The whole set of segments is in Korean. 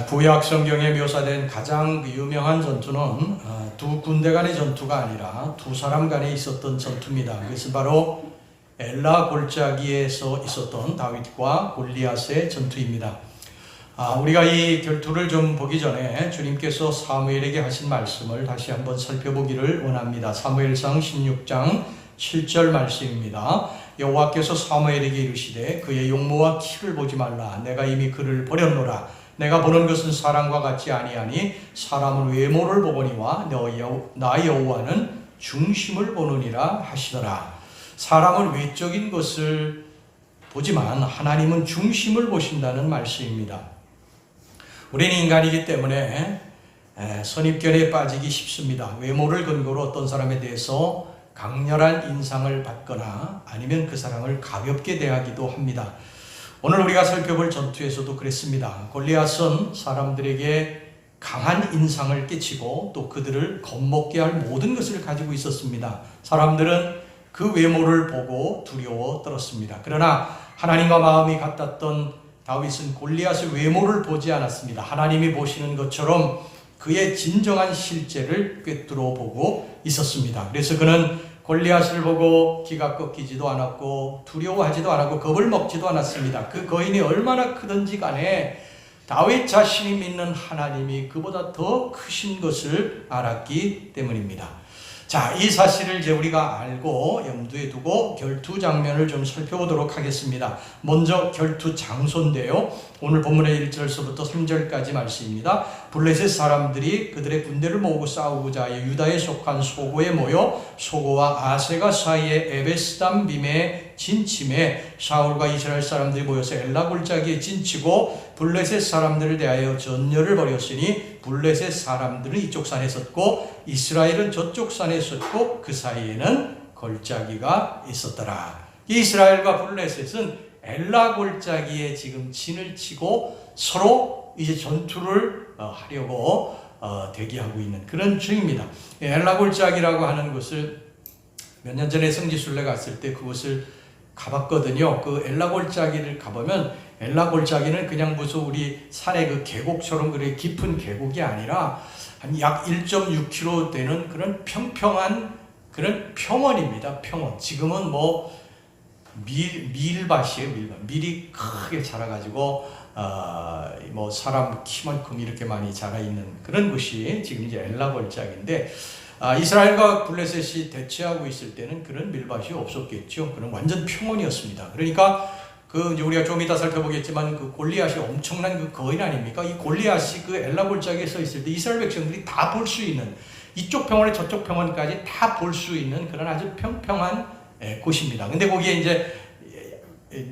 구약 성경에 묘사된 가장 유명한 전투는 두 군대 간의 전투가 아니라 두 사람 간에 있었던 전투입니다. 그것은 바로 엘라 골짜기에서 있었던 다윗과 골리앗의 전투입니다. 우리가 이 결투를 좀 보기 전에 주님께서 사무엘에게 하신 말씀을 다시 한번 살펴보기를 원합니다. 사무엘상 16장 7절 말씀입니다. 여호와께서 사무엘에게 이르시되 그의 용모와 키를 보지 말라. 내가 이미 그를 버렸노라. 내가 보는 것은 사람과 같지 아니하니 사람은 외모를 보거니와 나 여호와는 중심을 보느니라 하시더라. 사람은 외적인 것을 보지만 하나님은 중심을 보신다는 말씀입니다. 우리는 인간이기 때문에 선입견에 빠지기 쉽습니다. 외모를 근거로 어떤 사람에 대해서 강렬한 인상을 받거나 아니면 그 사람을 가볍게 대하기도 합니다. 오늘 우리가 살펴볼 전투에서도 그랬습니다. 골리앗은 사람들에게 강한 인상을 끼치고 또 그들을 겁먹게 할 모든 것을 가지고 있었습니다. 사람들은 그 외모를 보고 두려워 떨었습니다. 그러나 하나님과 마음이 같았던 다윗은 골리앗의 외모를 보지 않았습니다. 하나님이 보시는 것처럼 그의 진정한 실제를 꿰뚫어 보고 있었습니다. 그래서 그는 골리앗을 보고 기가 꺾이지도 않았고 두려워하지도 않았고 겁을 먹지도 않았습니다. 그 거인이 얼마나 크든지 간에 다윗 자신이 믿는 하나님이 그보다 더 크신 것을 알았기 때문입니다. 자, 이 사실을 이제 우리가 알고 염두에 두고 결투 장면을 좀 살펴보도록 하겠습니다. 먼저 결투 장소인데요. 오늘 본문의 1절서부터 3절까지 말씀입니다. 블레셋 사람들이 그들의 군대를 모으고 싸우고자 유다에 속한 소고에 모여 소고와 아세가 사이에 에베스담빔에 진침에 사울과 이스라엘 사람들이 모여서 엘라 골짜기에 진치고 블레셋 사람들을 대하여 전열을 벌였으니 블레셋 사람들은 이쪽 산에 섰고 이스라엘은 저쪽 산에 섰고 그 사이에는 골짜기가 있었더라. 이스라엘과 블레셋은 엘라 골짜기에 지금 진을 치고 서로 이제 전투를 하려고 대기하고 있는 그런 중입니다. 엘라 골짜기라고 하는 곳을 몇 년 전에 성지순례 갔을 때 그곳을 가봤거든요. 그 엘라 골짜기를 가보면 엘라 골짜기는 그냥 무슨 우리 산의 그 계곡처럼 그렇게 깊은 계곡이 아니라 한 약 1.6km 되는 그런 평평한 그런 평원입니다. 평원. 지금은 뭐 밀밭이에요. 밀이 크게 자라가지고 뭐 사람 키만큼 이렇게 많이 자라 있는 그런 곳이 지금 이제 엘라 골짜기인데 이스라엘과 블레셋이 대치하고 있을 때는 그런 밀밭이 없었겠죠. 그런 완전 평원이었습니다. 그러니까 그 이제 우리가 좀 이따 살펴보겠지만 그 골리앗이 엄청난 그 거인 아닙니까? 이 골리앗이 그 엘라 골짜기에 서 있을 때 이스라엘 백성들이 다 볼 수 있는 이쪽 평원에 저쪽 평원까지 다 볼 수 있는 그런 아주 평평한 곳입니다. 근데 거기에 이제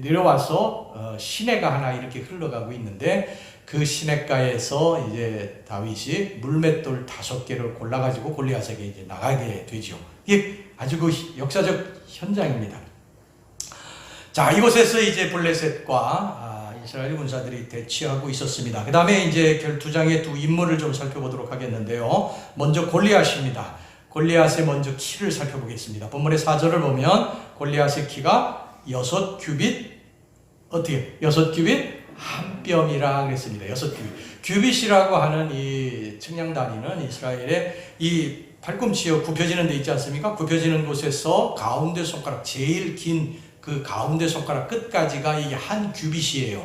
내려와서 시내가 하나 이렇게 흘러가고 있는데 그 시내가에서 이제 다윗이 물맷돌 5개를 골라가지고 골리앗에게 이제 나가게 되죠. 이게 아주 그 역사적 현장입니다. 자, 이곳에서 이제 블레셋과 이스라엘 군사들이 대치하고 있었습니다. 그 다음에 이제 결투장의 두 인물을 좀 살펴보도록 하겠는데요. 먼저 골리앗입니다. 골리앗의 먼저 키를 살펴보겠습니다. 본문의 4절을 보면 골리앗의 키가 6규빗, 어떻게? 6규빗 한 뼘이라 그랬습니다. 6규빗. 규빗이라고 하는 이 측량단위는 이스라엘의 이 팔꿈치에 굽혀지는 데 있지 않습니까? 굽혀지는 곳에서 가운데 손가락, 제일 긴 그 가운데 손가락 끝까지가 이게 한 규빗이에요.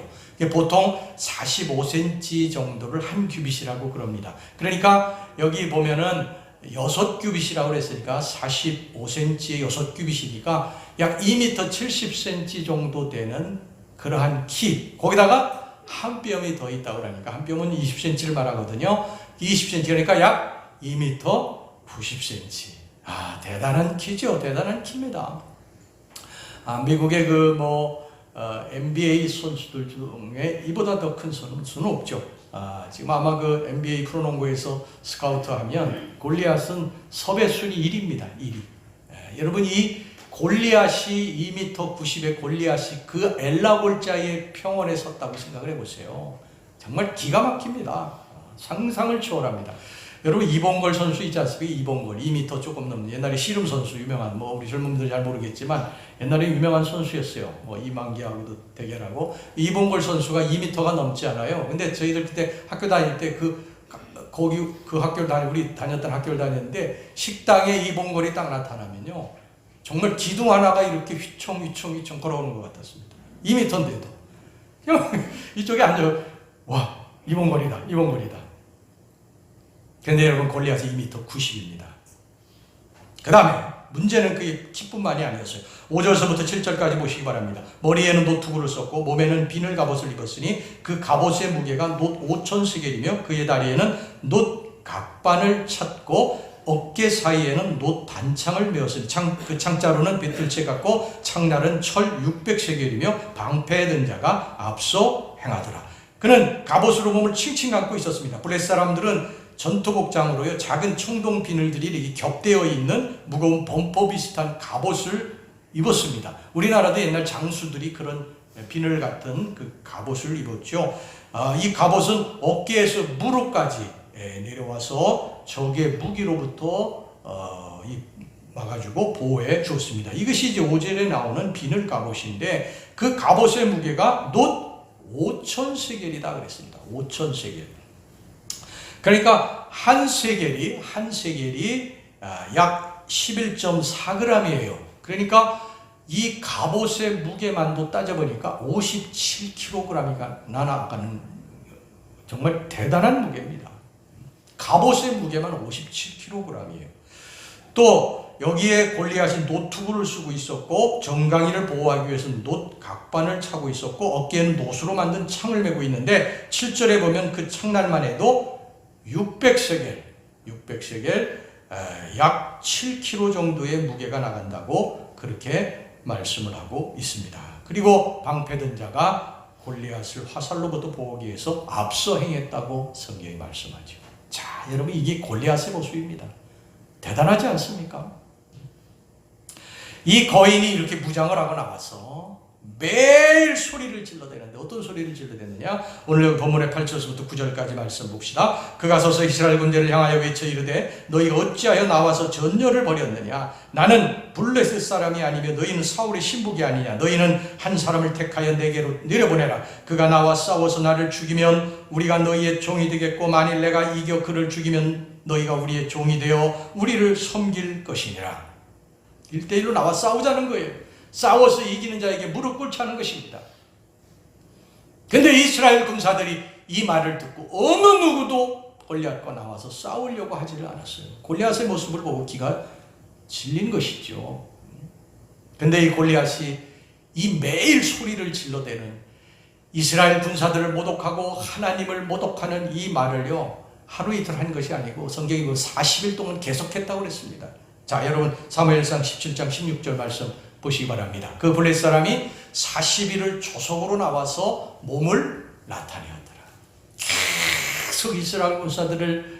보통 45cm 정도를 한 규빗이라고 그럽니다. 그러니까 여기 보면은 6규빗이라고 그랬으니까 45cm에 6규빗이니까 약 2m 70cm 정도 되는 그러한 키, 거기다가 한 뼘이 더 있다고 그러니까 한 뼘은 20cm를 말하거든요. 20cm 그러니까 약 2m 90cm. 대단한 키죠. 대단한 키입니다. 미국의 그 NBA 선수들 중에 이보다 더 큰 선수는 없죠. 지금 아마 그 NBA 프로농구에서 스카우트하면 골리앗은 섭외 순위 1위입니다. 1위. 여러분 이 골리앗이 2m 90의 골리앗이 그 엘라 골짜기의 평원에 섰다고 생각을 해보세요. 정말 기가 막힙니다. 상상을 초월합니다. 여러분 이봉걸 선수 있지 않습니까? 이봉걸 2m 조금 넘는 옛날에 씨름 선수 유명한 뭐 우리 젊은 분들 잘 모르겠지만 옛날에 유명한 선수였어요. 뭐 이만기하고도 대결하고 이봉걸 선수가 2m가 넘지 않아요. 근데 저희들 그때 학교 다닐 때 거기 그 학교를 우리 다녔던 학교를 다녔는데 식당에 이봉걸이 딱 나타나면요 정말 기둥 하나가 이렇게 휘청휘청 걸어오는 것 같았습니다. 2m인데도 이쪽에 앉아 와 이봉걸이다. 그런데 여러분 골리앗이 2m 90입니다. 그 다음에 문제는 그게 기뿐만이 아니었어요. 5절서부터 7절까지 보시기 바랍니다. 머리에는 노투구를 썼고 몸에는 비늘 갑옷을 입었으니 그 갑옷의 무게가 놋 5,000세겔이며 그의 다리에는 놋 각반을 찼고 어깨 사이에는 놋 반창을 메었으니 그 창자루는 뱃들채 같고 창날은 철 600세겔이며 방패에 든 자가 앞서 행하더라. 그는 갑옷으로 몸을 칭칭 감고 있었습니다. 블레셋 사람들은 전투복장으로요 작은 청동 비늘들이 이렇게 겹대어 있는 무거운 범퍼 비슷한 갑옷을 입었습니다. 우리나라도 옛날 장수들이 그런 비늘 같은 그 갑옷을 입었죠. 이 갑옷은 어깨에서 무릎까지 내려와서 적의 무기로부터 막아주고 보호해 주었습니다. 이것이 이제 5절에 나오는 비늘 갑옷인데 그 갑옷의 무게가 놋 5,000세겔이다 그랬습니다. 5,000세겔. 그러니까 한 세겔이 약 11.4g이에요. 그러니까 이 갑옷의 무게만도 따져보니까 57kg이 나가는 정말 대단한 무게입니다. 갑옷의 무게만 57kg이에요. 또 여기에 골리앗이 노투구를 쓰고 있었고 정강이를 보호하기 위해서 놋 각반을 차고 있었고 어깨에는 놋으로 만든 창을 메고 있는데 7절에 보면 그 창날만 해도 600세겔 약 7kg 정도의 무게가 나간다고 그렇게 말씀을 하고 있습니다. 그리고 방패든 자가 골리앗을 화살로부터 보호하기 위해서 앞서 행했다고 성경이 말씀하죠. 자, 여러분 이게 골리앗의 모습입니다. 대단하지 않습니까? 이 거인이 이렇게 무장을 하고 나와서 매일 소리를 질러대는데 어떤 소리를 질러대느냐? 오늘 본문의 8절부터 9절까지 말씀 봅시다. 그가 서서 이스라엘 군대를 향하여 외쳐 이르되 너희가 어찌하여 나와서 전열을 벌였느냐? 나는 블레셋 사람이 아니며 너희는 사울의 신복이 아니냐? 너희는 한 사람을 택하여 내게로 내려보내라. 그가 나와 싸워서 나를 죽이면 우리가 너희의 종이 되겠고 만일 내가 이겨 그를 죽이면 너희가 우리의 종이 되어 우리를 섬길 것이니라. 1대1로 나와 싸우자는 거예요. 싸워서 이기는 자에게 무릎 꿇지 하는 것입니다. 그런데 이스라엘 군사들이 이 말을 듣고 어느 누구도 골리앗과 나와서 싸우려고 하지를 않았어요. 골리앗의 모습을 보고 기가 질린 것이죠. 그런데 이 골리앗이 이 매일 소리를 질러대는 이스라엘 군사들을 모독하고 하나님을 모독하는 이 말을요 하루 이틀 한 것이 아니고 성경이 40일 동안 계속했다고 그랬습니다. 자, 여러분 사무엘상 17장 16절 말씀 보시기 바랍니다. 그 블레셋 사람이 40일을 조속으로 나와서 몸을 나타내었더라. 계속 이스라엘 군사들을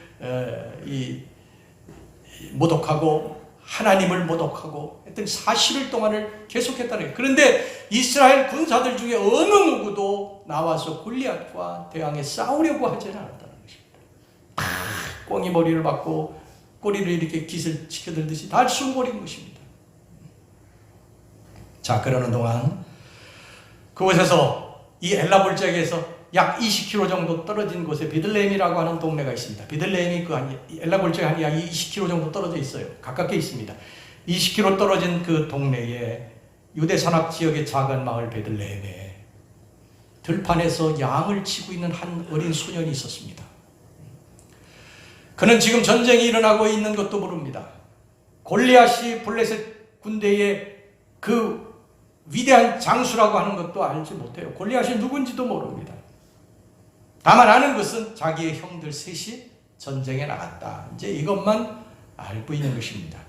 모독하고 하나님을 모독하고 했더니 40일 동안을 계속했다는. 그런데 이스라엘 군사들 중에 어느 누구도 나와서 골리앗과 대항해 싸우려고 하지는 않았다는 것입니다. 꽁이 머리를 박고 꼬리를 이렇게 깃을 치켜들듯이 다 숨버린 것입니다. 자, 그러는 동안 그곳에서 이 엘라 골짜기에서 약 20km 정도 떨어진 곳에 베들레헴이라고 하는 동네가 있습니다. 베들레헴이 엘라 골짜기 한 약 20km 정도 떨어져 있어요. 가깝게 있습니다. 20km 떨어진 그 동네에 유대 산악 지역의 작은 마을 베들레헴에 들판에서 양을 치고 있는 한 어린 소년이 있었습니다. 그는 지금 전쟁이 일어나고 있는 것도 모릅니다. 골리앗이 블레셋 군대의 그 위대한 장수라고 하는 것도 알지 못해요. 골리앗이 누군지도 모릅니다. 다만 아는 것은 자기의 형들 셋이 전쟁에 나갔다. 이제 이것만 알고 있는 것입니다.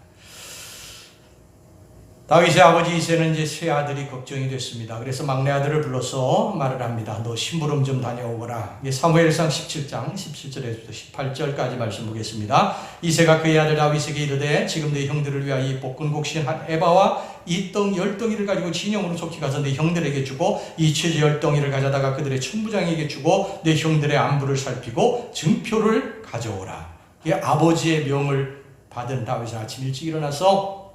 다윗의 아버지 이새는 이제 세 아들이 걱정이 됐습니다. 그래서 막내 아들을 불러서 말을 합니다. 너 심부름 좀 다녀오거라. 사무엘상 17장 17절에서 18절까지 말씀 보겠습니다. 이새가 그의 아들 다윗에게 이르되 지금 내 형들을 위하여 이 볶은 곡신 한 에바와 이 떡 10덩이를 가지고 진영으로 속히 가서 내 형들에게 주고 이 채지 10덩이를 가져다가 그들의 천부장에게 주고 내 형들의 안부를 살피고 증표를 가져오라. 이게 아버지의 명을 받은 다윗은 아침 일찍 일어나서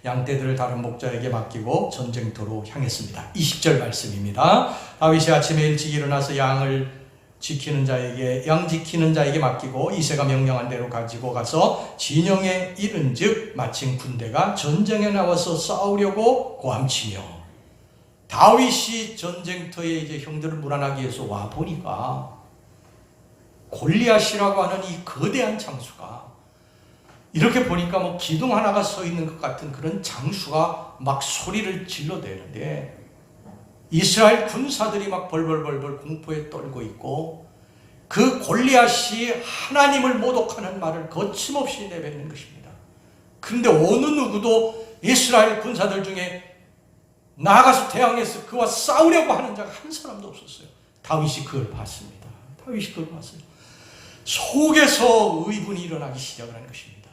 양떼들을 다른 목자에게 맡기고 전쟁터로 향했습니다. 20절 말씀입니다. 다윗이 아침에 일찍 일어나서 양 지키는 자에게 맡기고 이새가 명령한 대로 가지고 가서 진영에 이른즉 마침 군대가 전쟁에 나와서 싸우려고 고함치며, 다윗이 전쟁터에 이제 형들을 무난하게 해서 와 보니까 골리앗이라고 하는 이 거대한 장수가, 이렇게 보니까 뭐 기둥 하나가 서 있는 것 같은 그런 장수가 막 소리를 질러대는데, 이스라엘 군사들이 막 벌벌벌벌 공포에 떨고 있고, 그 골리앗이 하나님을 모독하는 말을 거침없이 내뱉는 것입니다. 그런데 어느 누구도 이스라엘 군사들 중에 나아가서 대항해서 그와 싸우려고 하는 자가 한 사람도 없었어요. 다윗이 그걸 봤습니다. 다윗이 그걸 봤어요. 속에서 의분이 일어나기 시작을 한 것입니다.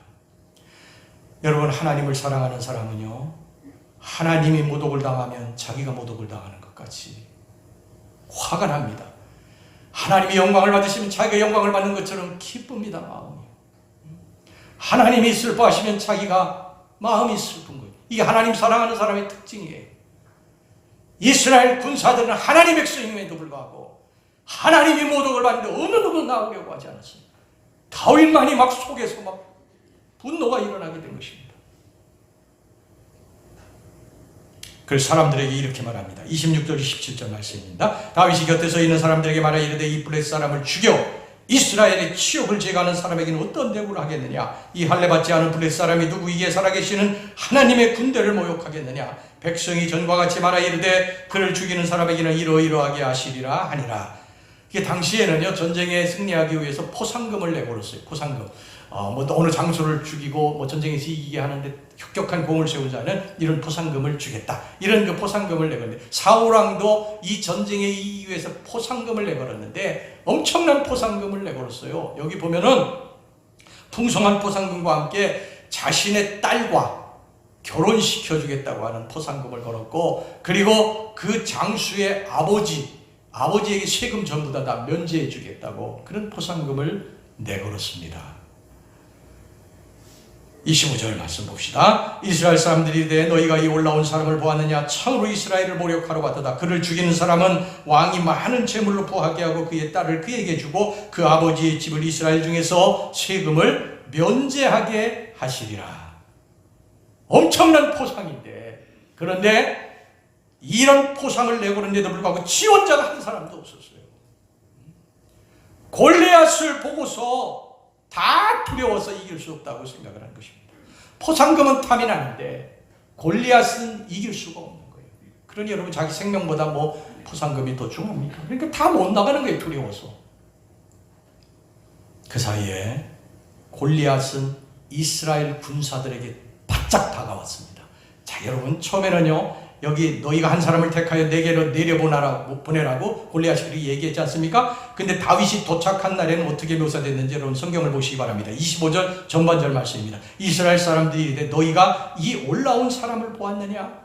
여러분, 하나님을 사랑하는 사람은요, 하나님이 모독을 당하면 자기가 모독을 당하는 것 같이 화가 납니다. 하나님이 영광을 받으시면 자기가 영광을 받는 것처럼 기쁩니다. 마음이. 하나님이 슬퍼하시면 자기가 마음이 슬픈 거예요. 이게 하나님 사랑하는 사람의 특징이에요. 이스라엘 군사들은 하나님의 백성임에도 불구하고 하나님이 모독을 받는데 어느 누구도 나오려고 하지 않았어요. 다윗만이 막 속에서 막 분노가 일어나게 된 것입니다. 그래서 사람들에게 이렇게 말합니다. 26절 27절 말씀입니다. 다윗이 곁에 서 있는 사람들에게 말하 이르되 이 블레셋 사람을 죽여 이스라엘의 치욕을 제거하는 사람에게는 어떤 대우를 하겠느냐? 이 할례 받지 않은 블레셋 사람이 누구이기에 살아계시는 하나님의 군대를 모욕하겠느냐? 백성이 전과 같이 말하 이르되 그를 죽이는 사람에게는 이러이러하게 하시리라 하니라. 이게 당시에는요, 전쟁에 승리하기 위해서 포상금을 내걸었어요. 포상금. 뭐 어느 장소를 죽이고 뭐 전쟁에서 이기게 하는데 혁혁한 공을 세운 자는 이런 포상금을 주겠다. 이런 그 포상금을 내걸는데, 사울왕도 이 전쟁에 이기기 위해서 포상금을 내걸었는데 엄청난 포상금을 내걸었어요. 여기 보면은 풍성한 포상금과 함께 자신의 딸과 결혼시켜주겠다고 하는 포상금을 걸었고, 그리고 그 장수의 아버지에게 세금 전부 다 면제해 주겠다고 그런 포상금을 내걸었습니다. 25절 말씀 봅시다. 이스라엘 사람들이 이르되 너희가 이 올라온 사람을 보았느냐? 참으로 이스라엘을 모욕하러 왔도다. 그를 죽이는 사람은 왕이 많은 재물로 포하게 하고 그의 딸을 그에게 주고 그 아버지의 집을 이스라엘 중에서 세금을 면제하게 하시리라. 엄청난 포상인데, 그런데 이런 포상을 내걸었는데도 불구하고 지원자가 한 사람도 없었어요. 골리앗을 보고서 다 두려워서 이길 수 없다고 생각을 한 것입니다. 포상금은 탐이 나는데 골리앗은 이길 수가 없는 거예요. 그러니 여러분, 자기 생명보다 뭐 포상금이 더 중요합니까? 그러니까 다 못 나가는 거예요, 두려워서. 그 사이에 골리앗은 이스라엘 군사들에게 바짝 다가왔습니다. 자, 여러분, 처음에는요, 여기 너희가 한 사람을 택하여 내게로 보내라고 골리앗이 그렇게 얘기했지 않습니까? 근데 다윗이 도착한 날에는 어떻게 묘사됐는지 여러분 성경을 보시기 바랍니다. 25절 전반절 말씀입니다. 이스라엘 사람들이 이르되 너희가 이 올라온 사람을 보았느냐?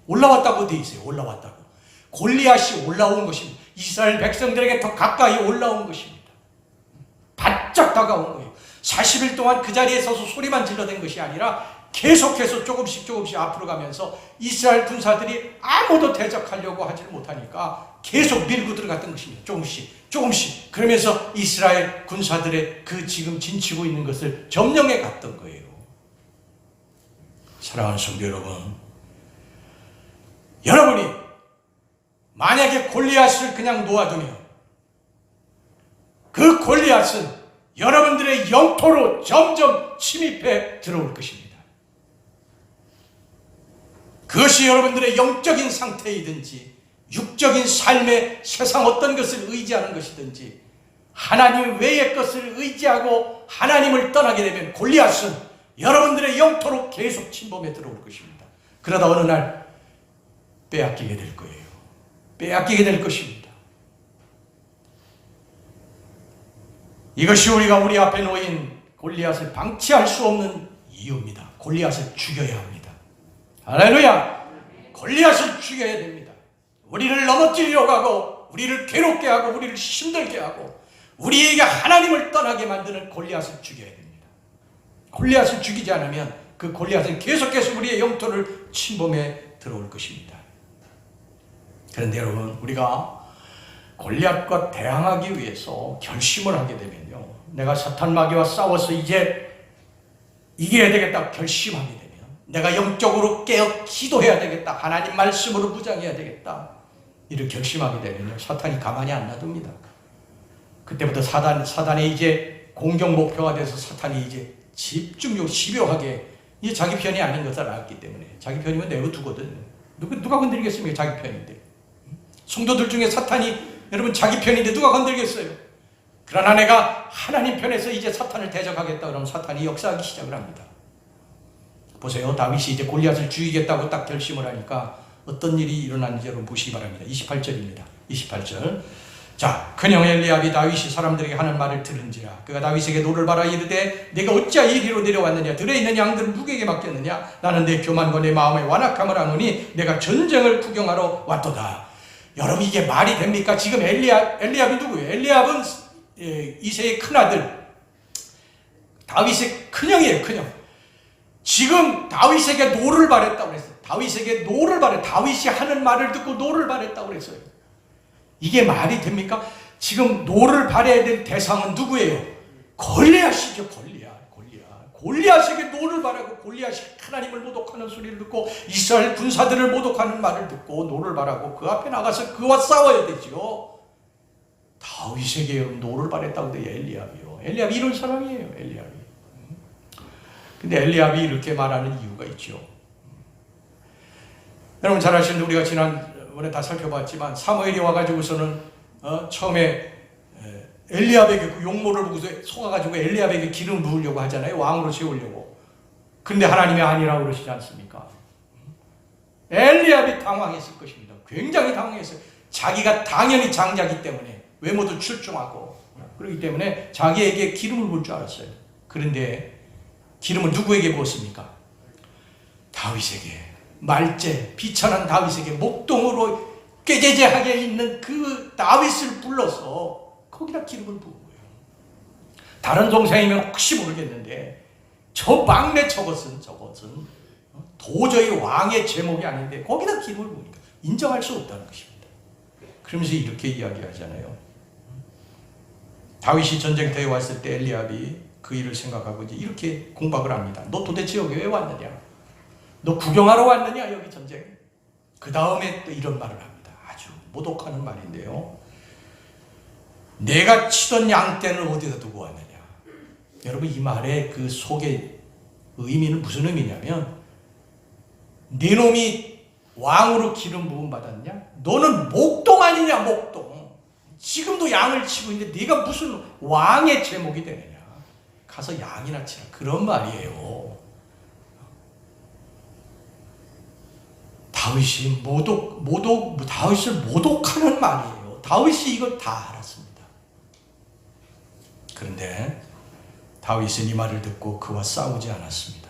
올라왔다고 돼 있어요. 올라왔다고. 골리앗이 올라온 것입니다. 이스라엘 백성들에게 더 가까이 올라온 것입니다. 바짝 다가온 거예요. 40일 동안 그 자리에 서서 소리만 질러댄 것이 아니라 계속해서 조금씩 앞으로 가면서 이스라엘 군사들이 아무도 대적하려고 하지 못하니까 계속 밀고 들어갔던 것입니다. 조금씩. 그러면서 이스라엘 군사들의 그 지금 진치고 있는 것을 점령해 갔던 거예요. 사랑하는 성도 여러분, 여러분이 만약에 골리앗을 그냥 놓아두면 그 골리앗은 여러분들의 영토로 점점 침입해 들어올 것입니다. 그것이 여러분들의 영적인 상태이든지 육적인 삶의 세상 어떤 것을 의지하는 것이든지 하나님 외의 것을 의지하고 하나님을 떠나게 되면 골리앗은 여러분들의 영토로 계속 침범해 들어올 것입니다. 그러다 어느 날 빼앗기게 될 거예요. 빼앗기게 될 것입니다. 이것이 우리가 우리 앞에 놓인 골리앗을 방치할 수 없는 이유입니다. 골리앗을 죽여야 합니다. 할렐루야! 골리앗을 죽여야 됩니다. 우리를 넘어뜨리려고 하고 우리를 괴롭게 하고 우리를 힘들게 하고 우리에게 하나님을 떠나게 만드는 골리앗을 죽여야 됩니다. 골리앗을 죽이지 않으면 그 골리앗은 계속해서 우리의 영토를 침범해 들어올 것입니다. 그런데 여러분, 우리가 골리앗과 대항하기 위해서 결심을 하게 되면요, 내가 사탄 마귀와 싸워서 이제 이겨야 되겠다 결심하게 되면, 내가 영적으로 깨어 기도해야 되겠다, 하나님 말씀으로 무장해야 되겠다, 이를 결심하게 되면요, 사탄이 가만히 안 놔둡니다. 그때부터 사단의 이제 공격 목표가 돼서 사탄이 이제 집요하게 이게 자기 편이 아닌 것을 알았기 때문에, 자기 편이면 내버두거든요. 누가 건드리겠습니까? 자기 편인데. 성도들 중에 사탄이 여러분 자기 편인데 누가 건드리겠어요? 그러나 내가 하나님 편에서 이제 사탄을 대적하겠다 그러면 사탄이 역사하기 시작을 합니다. 보세요. 다윗이 이제 골리앗을 죽이겠다고 딱 결심을 하니까 어떤 일이 일어났는지 여러분 보시기 바랍니다. 28절입니다. 28절. 자, 큰형 엘리압이 다윗이 사람들에게 하는 말을 들은지라. 그가 다윗에게 노를 바라 이르되 내가 어찌하여 이리로 내려왔느냐? 들에 있는 양들은 누구에게 맡겼느냐? 나는 내 교만과 내 마음의 완악함을 아노니 내가 전쟁을 구경하러 왔도다. 여러분, 이게 말이 됩니까? 지금 엘리압이 누구예요? 엘리압은 이새의 큰아들, 다윗의 큰형이에요. 큰형. 지금 다윗에게 노를 바랬다고 그랬어요. 다윗에게 노를 바래. 다윗이 하는 말을 듣고 노를 바랬다고 그랬어요. 이게 말이 됩니까? 지금 노를 바래야 될 대상은 누구예요? 골리앗이죠. 골리앗에게 노를 바라고, 골리앗이 하나님을 모독하는 소리를 듣고 이스라엘 군사들을 모독하는 말을 듣고 노를 바라고 그 앞에 나가서 그와 싸워야 되죠. 다윗에게 노를 바랬다고 해요. 엘리압이요. 엘리압이 이런 사람이에요. 엘리압이. 근데 엘리압이 이렇게 말하는 이유가 있죠. 여러분 잘 아시는데, 우리가 지난번에 다 살펴봤지만 사무엘이 와가지고서는 처음에 엘리압에게 그 용모를 보고서 속아가지고 엘리압에게 기름 부으려고 하잖아요. 왕으로 세우려고. 근데 하나님이 아니라고 그러시지 않습니까? 엘리압이 당황했을 것입니다. 굉장히 당황했어요. 자기가 당연히 장자기 때문에, 외모도 출중하고 그렇기 때문에 자기에게 기름을 부을 줄 알았어요. 그런데 기름을 누구에게 부었습니까? 다윗에게. 말제 비천한 다윗에게 목동으로 꾀죄죄하게 있는 그 다윗을 불러서 거기다 기름을 부은 거예요. 다른 동생이면 혹시 모르겠는데 저 막내 저것은 도저히 왕의 제목이 아닌데 거기다 기름을 부으니까 인정할 수 없다는 것입니다. 그러면서 이렇게 이야기하잖아요. 다윗이 전쟁터에 왔을 때 엘리압이 그 일을 생각하고 이제 이렇게 공박을 합니다. 너 도대체 여기 왜 왔느냐? 너 구경하러 왔느냐? 여기 전쟁. 그 다음에 또 이런 말을 합니다. 아주 모독하는 말인데요. 내가 치던 양떼는 어디다 두고 왔느냐? 여러분, 이 말의 그 속의 의미는 무슨 의미냐면, 네 놈이 왕으로 기름 부음 받았냐? 너는 목동 아니냐? 목동. 지금도 양을 치고 있는데 네가 무슨 왕의 제목이 되느냐? 가서 양이나 치라. 그런 말이에요. 다윗이 다윗을 모독하는 말이에요. 다윗이 이걸 다 알았습니다. 그런데 다윗은 이 말을 듣고 그와 싸우지 않았습니다.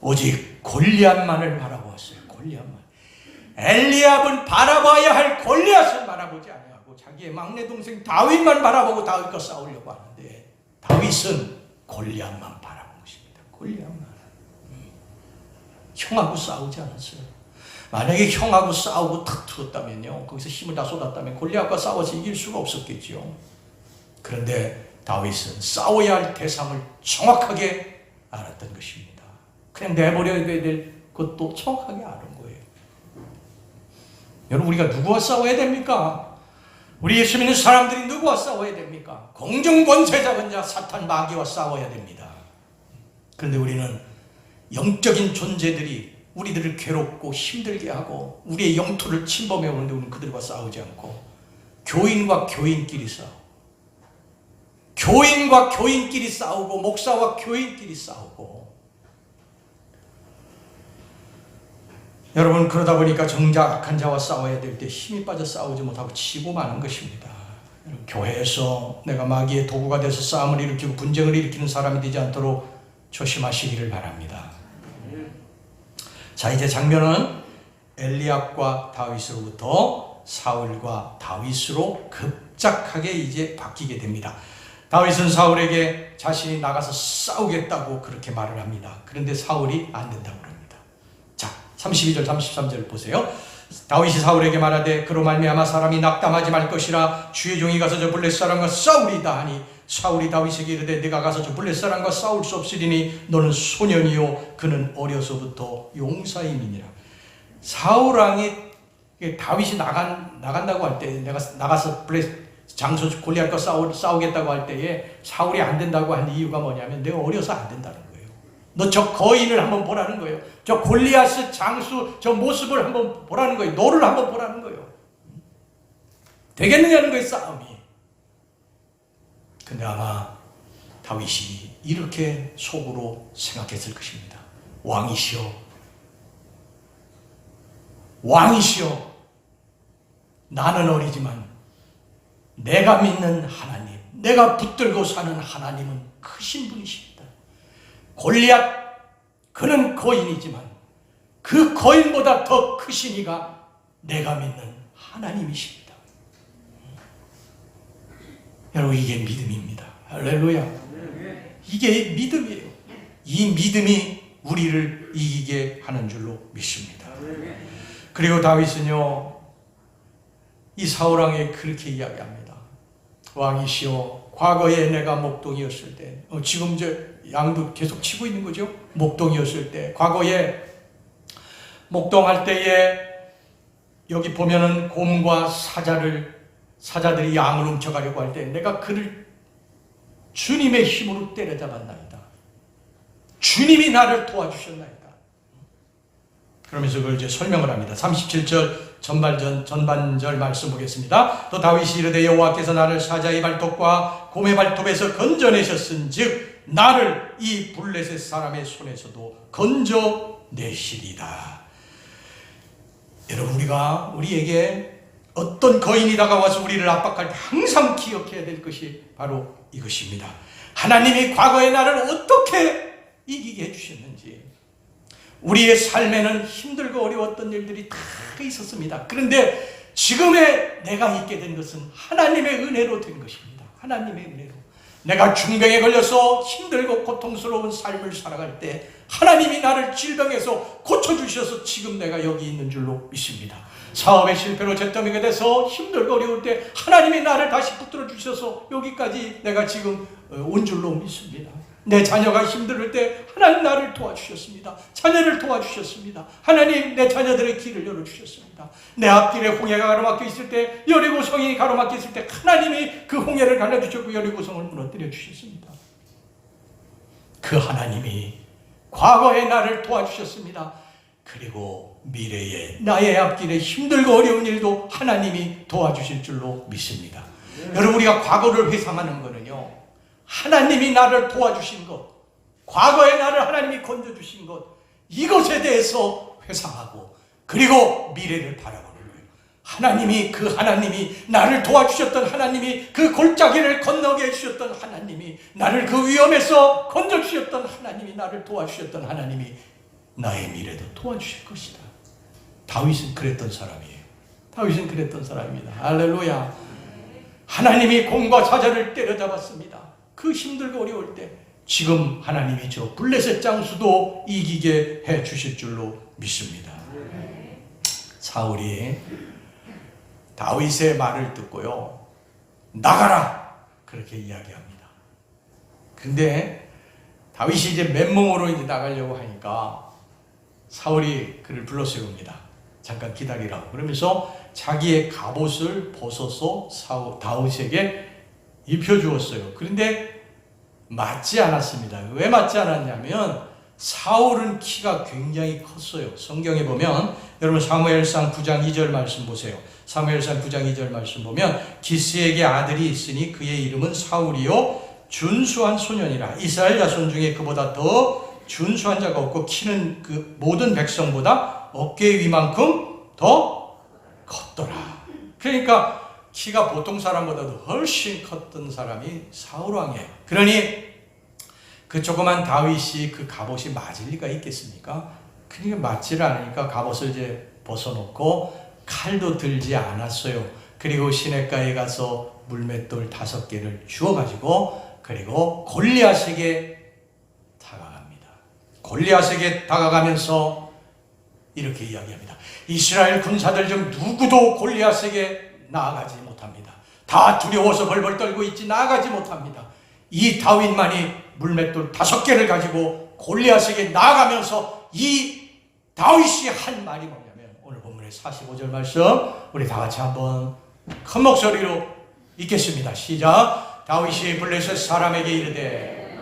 오직 골리앗만을 바라보았어요. 골리앗만. 엘리압은 바라봐야 할 골리앗을 바라보지 아니하고 자기의 막내 동생 다윗만 바라보고 다윗과 싸우려고 하는데, 다윗은 골리앗만 바라본 것입니다. 골리앗만. 형하고 싸우지 않았어요. 만약에 형하고 싸우고 탁 틀었다면요, 거기서 힘을 다 쏟았다면 골리앗과 싸워서 이길 수가 없었겠죠. 그런데 다윗은 싸워야 할 대상을 정확하게 알았던 것입니다. 그냥 내버려야 될 것도 정확하게 아는 거예요. 여러분, 우리가 누구와 싸워야 됩니까? 우리 예수 믿는 사람들이 누구와 싸워야 됩니까? 공중권세 잡은 자 사탄 마귀와 싸워야 됩니다. 그런데 우리는 영적인 존재들이 우리들을 괴롭고 힘들게 하고 우리의 영토를 침범해 오는데 우리는 그들과 싸우지 않고 교인과 교인끼리 싸우고, 교인과 교인끼리 싸우고, 목사와 교인끼리 싸우고. 여러분, 그러다 보니까 정작 악한 자와 싸워야 될 때 힘이 빠져 싸우지 못하고 치고 마는 것입니다. 교회에서 내가 마귀의 도구가 돼서 싸움을 일으키고 분쟁을 일으키는 사람이 되지 않도록 조심하시기를 바랍니다. 자, 이제 장면은 엘리압과 다윗으로부터 사울과 다윗으로 복잡하게 이제 바뀌게 됩니다. 다윗은 사울에게 자신이 나가서 싸우겠다고 그렇게 말을 합니다. 그런데 사울이 안 된다고 합니다. 자, 32절 33절 보세요. 다윗이 사울에게 말하되 그로 말미암아 사람이 낙담하지 말 것이라 주의 종이 가서 저 블레셋 사람과 싸우리이다 하니 사울이 다윗에게 이르되 네가 가서 저 블레셋 사람과 싸울 수 없으리니 너는 소년이요 그는 어려서부터 용사임이니라. 사울 왕이 다윗이 나간다고 할 때, 내가 나가서 블레셋 장소 골리앗과 싸우겠다고 할 때에 사울이 안 된다고 한 이유가 뭐냐면 내가 어려서 안 된다는 거예요. 너 저 거인을 한번 보라는 거예요. 저 골리앗의 장수 저 모습을 한번 보라는 거예요. 너를 한번 보라는 거예요. 되겠느냐는 거예요, 싸움이. 근데 아마 다윗이 이렇게 속으로 생각했을 것입니다. 왕이시여, 왕이시여, 나는 어리지만 내가 믿는 하나님, 내가 붙들고 사는 하나님은 크신 분이십니다. 골리앗, 그는 거인이지만 그 거인보다 더 크신 이가 내가 믿는 하나님이십니다. 여러분, 이게 믿음입니다. 할렐루야. 이게 믿음이에요. 이 믿음이 우리를 이기게 하는 줄로 믿습니다. 그리고 다윗은요, 이 사울왕에게 그렇게 이야기합니다. 왕이시여, 과거에 내가 목동이었을 때, 지금 양도 계속 치고 있는 거죠. 목동이었을 때, 과거에 목동할 때에 여기 보면은 곰과 사자들이 양을 훔쳐가려고 할 때 내가 그를 주님의 힘으로 때려잡았나이다. 주님이 나를 도와주셨나이다. 그러면서 그걸 이제 설명을 합니다. 37절 전반절 말씀 보겠습니다. 또 다윗이 이르되 여호와께서 나를 사자의 발톱과 곰의 발톱에서 건져내셨은즉 나를 이 블레셋 사람의 손에서도 건져내시리다. 여러분, 우리에게 어떤 거인이 다가와서 우리를 압박할 때 항상 기억해야 될 것이 바로 이것입니다. 하나님이 과거의 나를 어떻게 이기게 해주셨는지. 우리의 삶에는 힘들고 어려웠던 일들이 다 있었습니다. 그런데 지금의 내가 있게 된 것은 하나님의 은혜로 된 것입니다. 하나님의 은혜로. 내가 중병에 걸려서 힘들고 고통스러운 삶을 살아갈 때 하나님이 나를 질병에서 고쳐주셔서 지금 내가 여기 있는 줄로 믿습니다. 사업의 실패로 잿더미가 돼서 힘들고 어려울 때 하나님이 나를 다시 붙들어 주셔서 여기까지 내가 지금 온 줄로 믿습니다. 내 자녀가 힘들 때 하나님 나를 도와주셨습니다. 자녀를 도와주셨습니다. 하나님 내 자녀들의 길을 열어주셨습니다. 내 앞길에 홍해가 가로막혀 있을 때, 여리고성이 가로막혀 있을 때 하나님이 그 홍해를 갈라주셨고 여리고성을 무너뜨려 주셨습니다. 그 하나님이 과거에 나를 도와주셨습니다. 그리고 미래에 나의 앞길에 힘들고 어려운 일도 하나님이 도와주실 줄로 믿습니다. 여러분, 우리가 과거를 회상하는 거는요, 하나님이 나를 도와주신 것, 과거에 나를 하나님이 건져주신 것, 이것에 대해서 회상하고 그리고 미래를 바라보는 거예요. 하나님이 나를 도와주셨던 하나님이, 그 골짜기를 건너게 해주셨던 하나님이, 나를 그 위험에서 건져주셨던 하나님이, 나를 도와주셨던 하나님이 나의 미래도 도와주실 것이다. 다윗은 그랬던 사람이에요. 다윗은 그랬던 사람입니다. 할렐루야. 하나님이 곰과 사자를 때려잡았습니다. 그 힘들고 어려울 때 지금 하나님이 저 블레셋 장수도 이기게 해 주실 줄로 믿습니다. 사울이 다윗의 말을 듣고요, 나가라! 그렇게 이야기합니다. 근데 다윗이 이제 맨몸으로 이제 나가려고 하니까 사울이 그를 불러 세웁니다. 잠깐 기다리라고. 그러면서 자기의 갑옷을 벗어서 다윗에게 입혀주었어요. 그런데 맞지 않았습니다. 왜 맞지 않았냐면 사울은 키가 굉장히 컸어요. 성경에 보면, 여러분 사무엘상 9장 2절 말씀 보세요. 사무엘상 9장 2절 말씀 보면, 기스에게 아들이 있으니 그의 이름은 사울이요 준수한 소년이라. 이스라엘 자손 중에 그보다 더 준수한 자가 없고 키는 그 모든 백성보다 어깨 위만큼 더 컸더라. 그러니까 키가 보통 사람보다도 훨씬 컸던 사람이 사울왕이에요. 그러니 그 조그만 다윗이 그 갑옷이 맞을 리가 있겠습니까? 그러니까 맞지를 않으니까 갑옷을 이제 벗어놓고 칼도 들지 않았어요. 그리고 시냇가에 가서 물맷돌 5개를 주어가지고 그리고 골리앗에게 다가갑니다. 골리앗에게 다가가면서 이렇게 이야기합니다. 이스라엘 군사들 중 누구도 골리앗에게 나아가지 못합니다. 다 두려워서 벌벌 떨고 있지 나아가지 못합니다. 이 다윗만이 물맷돌 5개를 가지고 골리앗에게 나아가면서 이 다윗이 한 말이 뭐냐면 오늘 본문의 45절 말씀 우리 다 같이 한번 큰 목소리로 읽겠습니다. 시작. 다윗이 블레셋 사람에게 이르되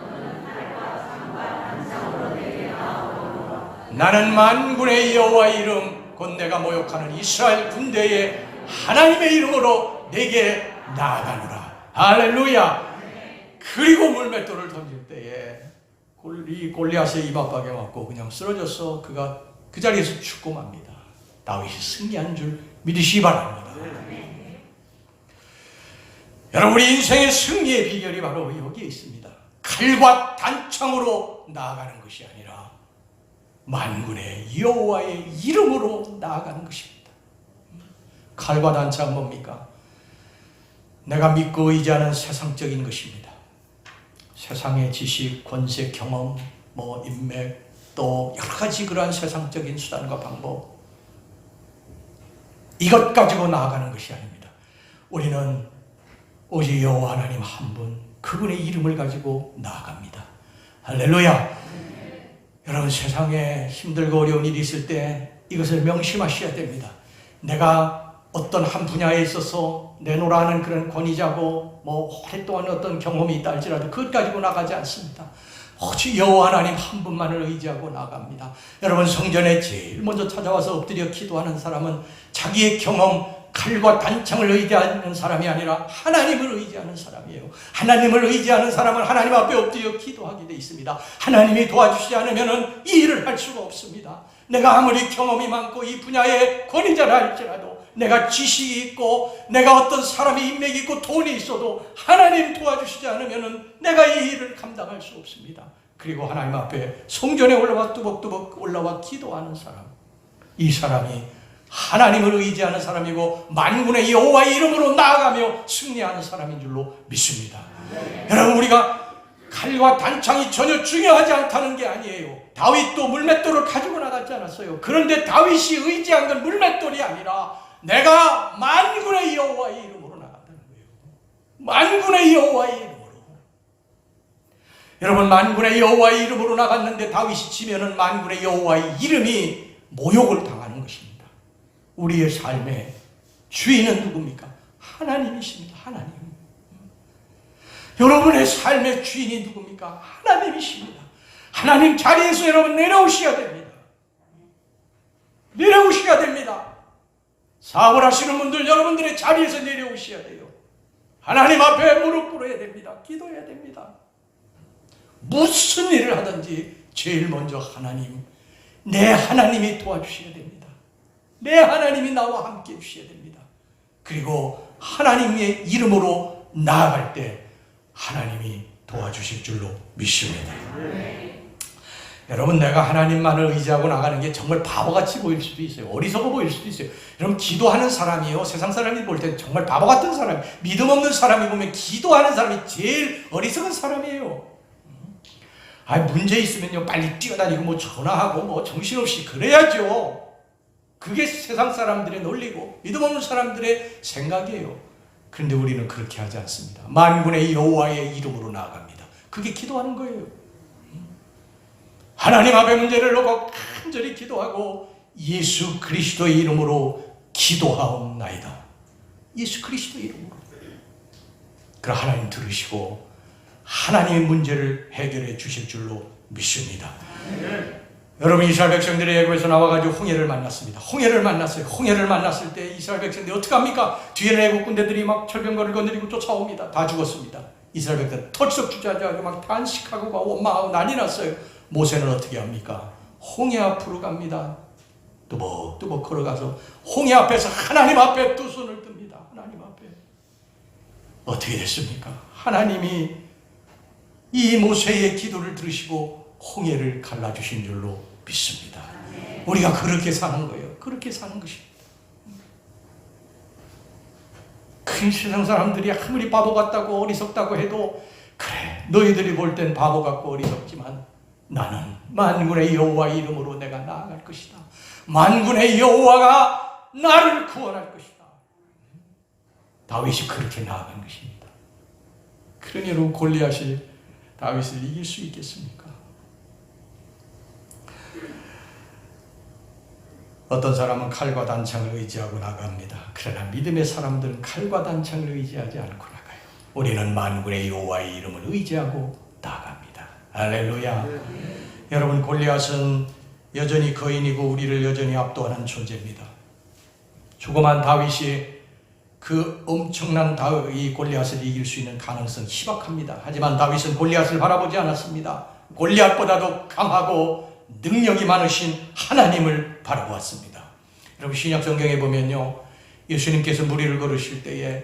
나는 만군의 여호와의 이름 곧 내가 모욕하는 이스라엘 군대의 하나님의 이름으로 내게 나아가노라. 할렐루야. 그리고 물맷돌을 던질 때에 이 골리앗의 이마박에 맞고 그냥 쓰러졌어. 그가 그 자리에서 죽고 맙니다. 다윗이 승리한 줄 믿으시기 바랍니다. 여러분, 우리 인생의 승리의 비결이 바로 여기에 있습니다. 칼과 단창으로 나아가는 것이 아니라 만군의 여호와의 이름으로 나아가는 것입니다. 칼과 단창 뭡니까? 내가 믿고 의지하는 세상적인 것입니다. 세상의 지식, 권세, 경험, 인맥, 또 여러 가지 그러한 세상적인 수단과 방법, 이것 가지고 나아가는 것이 아닙니다. 우리는 오직 여호와 하나님 한 분, 그분의 이름을 가지고 나아갑니다. 할렐루야. 여러분, 세상에 힘들고 어려운 일이 있을 때 이것을 명심하셔야 됩니다. 내가 어떤 한 분야에 있어서 내놓으라 하는 그런 권위자고 오랫동안 어떤 경험이 있다 할지라도 그것 가지고 나가지 않습니다. 오직 여호와 하나님 한 분만을 의지하고 나갑니다. 여러분, 성전에 제일 먼저 찾아와서 엎드려 기도하는 사람은 자기의 경험, 칼과 단창을 의지하는 사람이 아니라 하나님을 의지하는 사람이에요. 하나님을 의지하는 사람은 하나님 앞에 엎드려 기도하게 돼 있습니다. 하나님이 도와주시지 않으면 이 일을 할 수가 없습니다. 내가 아무리 경험이 많고 이 분야의 권위자라 할지라도, 내가 지식이 있고 내가 어떤 사람의 인맥이 있고 돈이 있어도 하나님 도와주시지 않으면 내가 이 일을 감당할 수 없습니다. 그리고 하나님 앞에 성전에 올라와 뚜벅뚜벅 올라와 기도하는 사람, 이 사람이 하나님을 의지하는 사람이고 만군의 여호와의 이름으로 나아가며 승리하는 사람인 줄로 믿습니다. 여러분, 우리가 칼과 단창이 전혀 중요하지 않다는 게 아니에요. 다윗도 물맷돌을 가지고 나갔지 않았어요. 그런데 다윗이 의지한 건 물맷돌이 아니라 내가 만군의 여호와의 이름으로 나갔다는 거예요. 만군의 여호와의 이름으로. 여러분, 만군의 여호와의 이름으로 나갔는데 다윗이 지면은 만군의 여호와의 이름이 모욕을 당하는 것입니다. 우리의 삶의 주인은 누굽니까? 하나님이십니다. 하나님. 여러분의 삶의 주인이 누굽니까? 하나님이십니다. 하나님 자리에서 여러분 내려오셔야 됩니다. 내려오셔야 됩니다. 사업을 하시는 분들, 여러분들의 자리에서 내려오셔야 돼요. 하나님 앞에 무릎 꿇어야 됩니다. 기도해야 됩니다. 무슨 일을 하든지 제일 먼저 하나님, 내 하나님이 도와주셔야 됩니다. 내 하나님이 나와 함께 해주셔야 됩니다. 그리고 하나님의 이름으로 나아갈 때 하나님이 도와주실 줄로 믿습니다. 여러분, 내가 하나님만을 의지하고 나가는 게 정말 바보같이 보일 수도 있어요. 어리석어 보일 수도 있어요. 여러분, 기도하는 사람이요, 세상 사람이 볼 때 정말 바보 같은 사람, 믿음 없는 사람이 보면 기도하는 사람이 제일 어리석은 사람이에요. 문제 있으면요 빨리 뛰어다니고 전화하고 정신없이 그래야죠. 그게 세상 사람들의 논리고 믿음 없는 사람들의 생각이에요. 그런데 우리는 그렇게 하지 않습니다. 만군의 여호와의 이름으로 나아갑니다. 그게 기도하는 거예요. 하나님 앞에 문제를 놓고 간절히 기도하고 예수 그리스도의 이름으로 기도하옵나이다. 예수 그리스도의 이름으로. 그럼 하나님 들으시고 하나님의 문제를 해결해 주실 줄로 믿습니다. 여러분, 이스라엘 백성들이 애굽에서 나와가지고 홍해를 만났습니다. 홍해를 만났어요. 홍해를 만났을 때 이스라엘 백성들이 어떻게 합니까? 뒤에는 애굽 군대들이 막 철병거를 건드리고 쫓아옵니다. 다 죽었습니다. 이스라엘 백성들 털썩 주저앉아서 막 탄식하고 원망하고 난리 났어요. 모세는 어떻게 합니까? 홍해 앞으로 갑니다. 뚜벅뚜벅 걸어가서 홍해 앞에서 하나님 앞에 두 손을 듭니다. 하나님 앞에. 어떻게 됐습니까? 하나님이 이 모세의 기도를 들으시고 홍해를 갈라주신 줄로 믿습니다. 우리가 그렇게 사는 거예요. 그렇게 사는 것입니다. 세상 사람들이 아무리 바보 같다고 어리석다고 해도 그래, 너희들이 볼 땐 바보 같고 어리석지만 나는 만군의 여호와의 이름으로 내가 나아갈 것이다. 만군의 여호와가 나를 구원할 것이다. 다윗이 그렇게 나아간 것입니다. 그러니 여러분, 골리앗이 다윗을 이길 수 있겠습니까? 어떤 사람은 칼과 단창을 의지하고 나갑니다. 그러나 믿음의 사람들은 칼과 단창을 의지하지 않고 나가요. 우리는 만군의 여호와의 이름을 의지하고 나갑니다. 할렐루야. 여러분, 골리앗은 여전히 거인이고 우리를 여전히 압도하는 존재입니다. 조그만 다윗이 그 엄청난 이 골리앗을 이길 수 있는 가능성이 희박합니다. 하지만 다윗은 골리앗을 바라보지 않았습니다. 골리앗보다도 강하고 능력이 많으신 하나님을 바라보았습니다. 여러분, 신약 성경에 보면요, 예수님께서 무리를 걸으실 때에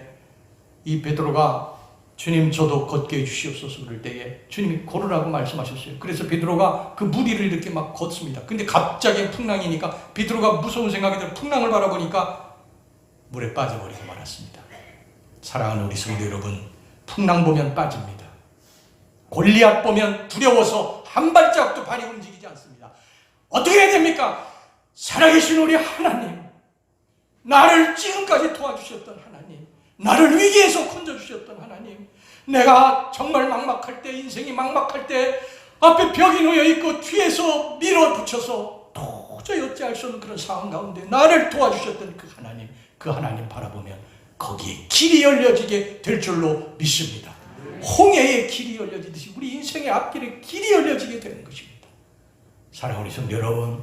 이 베드로가 주님 저도 걷게 해주시옵소서 그럴 때에 주님이 걸으라고 말씀하셨어요. 그래서 베드로가 그 무리를 이렇게 막 걷습니다. 근데 갑자기 풍랑이니까 베드로가 무서운 생각이 들어 풍랑을 바라보니까 물에 빠져버리고 말았습니다. 사랑하는 우리 성도 여러분, 풍랑 보면 빠집니다. 골리앗 보면 두려워서 한 발짝도 발이 움직이지 않습니다. 어떻게 해야 됩니까? 살아계신 우리 하나님, 나를 지금까지 도와주셨던 하나님, 나를 위기에서 건져주셨던 하나님, 내가 정말 막막할 때, 인생이 막막할 때 앞에 벽이 놓여있고 뒤에서 밀어붙여서 도저히 어찌할 수 없는 그런 상황 가운데 나를 도와주셨던 그 하나님 바라보면 거기에 길이 열려지게 될 줄로 믿습니다. 홍해의 길이 열려지듯이 우리 인생의 앞길에 길이 열려지게 되는 것입니다. 사랑하는 우리 성도 여러분,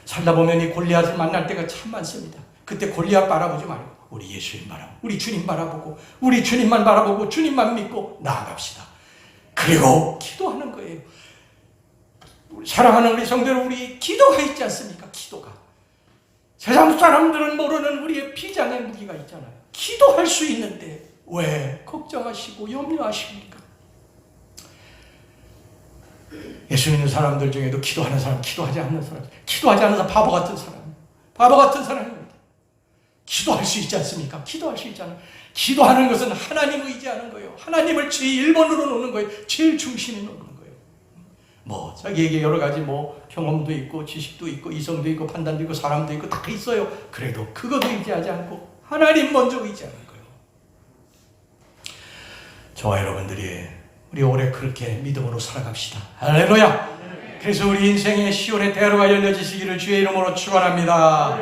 살다 보면 이 골리앗을 만날 때가 참 많습니다. 그때 골리앗 바라보지 말고 우리 예수님 바라보고 우리 주님 바라보고 우리 주님만 바라보고 주님만 믿고 나아갑시다. 그리고 기도하는 거예요. 사랑하는 우리 성도 여러분, 우리 기도가 있지 않습니까? 기도가. 세상 사람들은 모르는 우리의 비장의 무기가 있잖아요. 기도할 수 있는데 왜 걱정하시고 염려하십니까? 예수 믿는 사람들 중에도 기도하는 사람, 기도하지 않는 사람, 기도하지 않는 사람 바보 같은 사람입니다. 기도할 수 있지 않습니까? 기도할 수 있잖아요. 기도하는 것은 하나님 의지하는 거예요. 하나님을 제일 1번으로 놓는 거예요. 제일 중심에 놓는 거예요. 자기에게 여러 가지 경험도 있고 지식도 있고 이성도 있고 판단도 있고 사람도 있고 다 있어요. 그래도 그것도 의지하지 않고 하나님 먼저 의지하는 거예요. 저와 여러분들이 우리 올해 그렇게 믿음으로 살아갑시다. 할렐루야. 그래서 우리 인생의 시온의 대로가 열려지시기를 주의 이름으로 축원합니다.